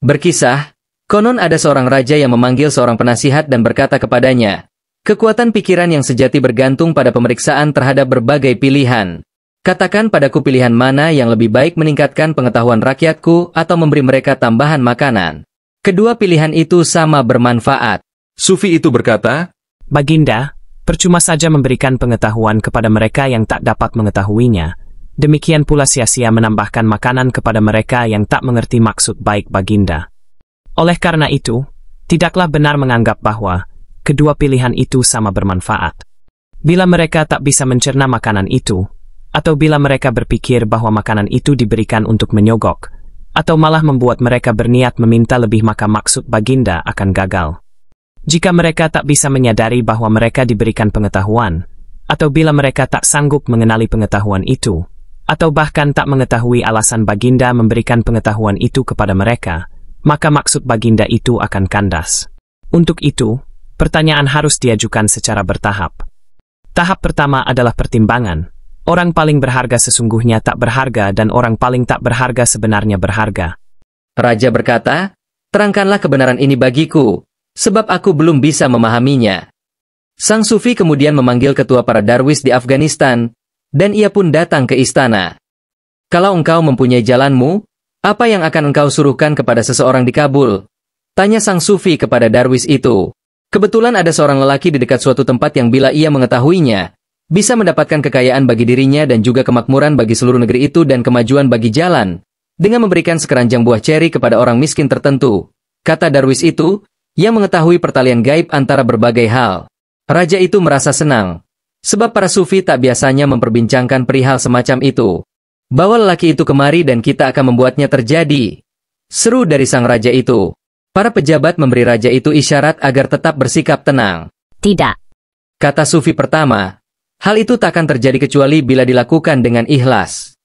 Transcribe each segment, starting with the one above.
Berkisah, konon ada seorang raja yang memanggil seorang penasihat dan berkata kepadanya, kekuatan pikiran yang sejati bergantung pada pemeriksaan terhadap berbagai pilihan. Katakan padaku pilihan mana yang lebih baik meningkatkan pengetahuan rakyatku atau memberi mereka tambahan makanan. Kedua pilihan itu sama bermanfaat. Sufi itu berkata, Baginda, percuma saja memberikan pengetahuan kepada mereka yang tak dapat mengetahuinya. Demikian pula sia-sia menambahkan makanan kepada mereka yang tak mengerti maksud baik Baginda. Oleh karena itu, tidaklah benar menganggap bahwa kedua pilihan itu sama bermanfaat. Bila mereka tak bisa mencerna makanan itu, atau bila mereka berpikir bahwa makanan itu diberikan untuk menyogok, atau malah membuat mereka berniat meminta lebih, maka maksud Baginda akan gagal. Jika mereka tak bisa menyadari bahwa mereka diberikan pengetahuan, atau bila mereka tak sanggup mengenali pengetahuan itu, atau bahkan tak mengetahui alasan Baginda memberikan pengetahuan itu kepada mereka, maka maksud Baginda itu akan kandas. Untuk itu, pertanyaan harus diajukan secara bertahap. Tahap pertama adalah pertimbangan. Orang paling berharga sesungguhnya tak berharga dan orang paling tak berharga sebenarnya berharga. Raja berkata, terangkanlah kebenaran ini bagiku, sebab aku belum bisa memahaminya. Sang Sufi kemudian memanggil ketua para darwis di Afghanistan, dan ia pun datang ke istana. Kalau engkau mempunyai jalanmu, apa yang akan engkau suruhkan kepada seseorang di Kabul? Tanya sang Sufi kepada darwis itu. Kebetulan ada seorang lelaki di dekat suatu tempat yang bila ia mengetahuinya, bisa mendapatkan kekayaan bagi dirinya dan juga kemakmuran bagi seluruh negeri itu dan kemajuan bagi jalan, dengan memberikan sekeranjang buah ceri kepada orang miskin tertentu. Kata darwis itu, yang mengetahui pertalian gaib antara berbagai hal. Raja itu merasa senang, sebab para sufi tak biasanya memperbincangkan perihal semacam itu. Bawa lelaki itu kemari dan kita akan membuatnya terjadi. Seru dari sang raja itu. Para pejabat memberi raja itu isyarat agar tetap bersikap tenang. Tidak. Kata sufi pertama, hal itu tak akan terjadi kecuali bila dilakukan dengan ikhlas.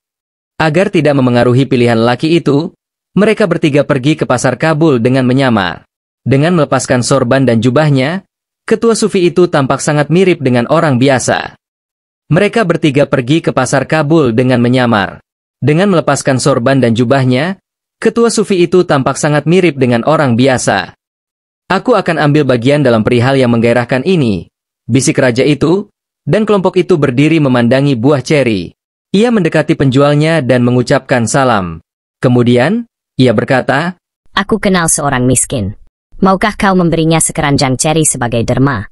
Agar tidak memengaruhi pilihan lelaki itu, mereka bertiga pergi ke pasar Kabul dengan menyamar. Dengan melepaskan sorban dan jubahnya, ketua sufi itu tampak sangat mirip dengan orang biasa. Mereka bertiga pergi ke pasar Kabul dengan menyamar. Dengan melepaskan sorban dan jubahnya, ketua sufi itu tampak sangat mirip dengan orang biasa. Aku akan ambil bagian dalam perihal yang menggairahkan ini, bisik raja itu, dan kelompok itu berdiri memandangi buah ceri. Ia mendekati penjualnya dan mengucapkan salam. Kemudian, ia berkata, Aku kenal seorang miskin. Maukah kau memberinya sekeranjang ceri sebagai derma?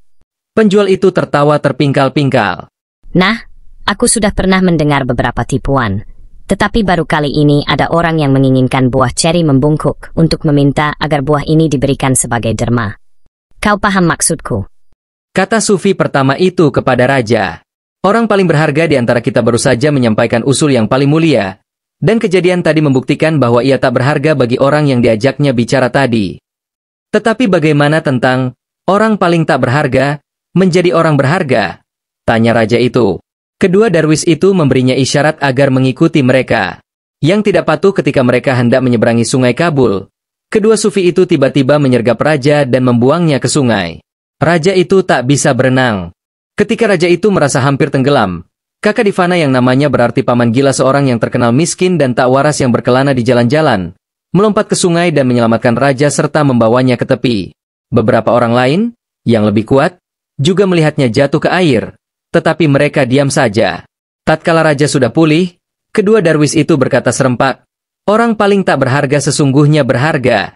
Penjual itu tertawa terpingkal-pingkal. Nah, aku sudah pernah mendengar beberapa tipuan. Tetapi baru kali ini ada orang yang menginginkan buah ceri membungkuk untuk meminta agar buah ini diberikan sebagai derma. Kau paham maksudku? Kata sufi pertama itu kepada raja. Orang paling berharga di antara kita baru saja menyampaikan usul yang paling mulia, dan kejadian tadi membuktikan bahwa ia tak berharga bagi orang yang diajaknya bicara tadi. Tetapi bagaimana tentang orang paling tak berharga menjadi orang berharga? Tanya raja itu. Kedua darwis itu memberinya isyarat agar mengikuti mereka. Yang tidak patuh ketika mereka hendak menyeberangi sungai Kabul. Kedua sufi itu tiba-tiba menyergap raja dan membuangnya ke sungai. Raja itu tak bisa berenang. Ketika raja itu merasa hampir tenggelam, kakak Divana yang namanya berarti paman gila seorang yang terkenal miskin dan tak waras yang berkelana di jalan-jalan, melompat ke sungai dan menyelamatkan raja serta membawanya ke tepi. Beberapa orang lain, yang lebih kuat, juga melihatnya jatuh ke air, tetapi mereka diam saja. Tatkala raja sudah pulih, kedua darwis itu berkata serempak, orang paling tak berharga sesungguhnya berharga.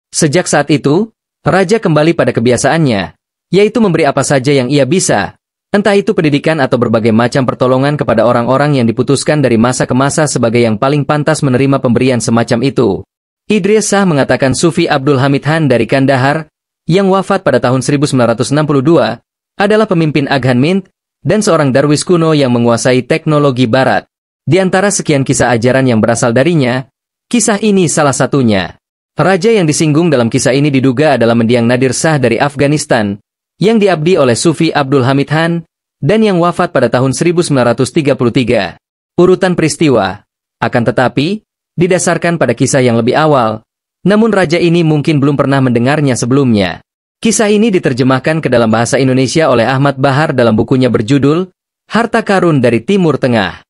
Sejak saat itu, raja kembali pada kebiasaannya, yaitu memberi apa saja yang ia bisa, entah itu pendidikan atau berbagai macam pertolongan kepada orang-orang yang diputuskan dari masa ke masa sebagai yang paling pantas menerima pemberian semacam itu. Idris Shah mengatakan Sufi Abdul Hamid Han dari Kandahar, yang wafat pada tahun 1962, adalah pemimpin Aghan Mint, dan seorang darwis kuno yang menguasai teknologi barat. Di antara sekian kisah ajaran yang berasal darinya, kisah ini salah satunya. Raja yang disinggung dalam kisah ini diduga adalah mendiang Nadir Shah dari Afghanistan, yang diabdi oleh Sufi Abdul Hamid Han, dan yang wafat pada tahun 1933. Urutan peristiwa, akan tetapi, didasarkan pada kisah yang lebih awal, namun raja ini mungkin belum pernah mendengarnya sebelumnya. Kisah ini diterjemahkan ke dalam bahasa Indonesia oleh Ahmad Bahar dalam bukunya berjudul Harta Karun dari Timur Tengah.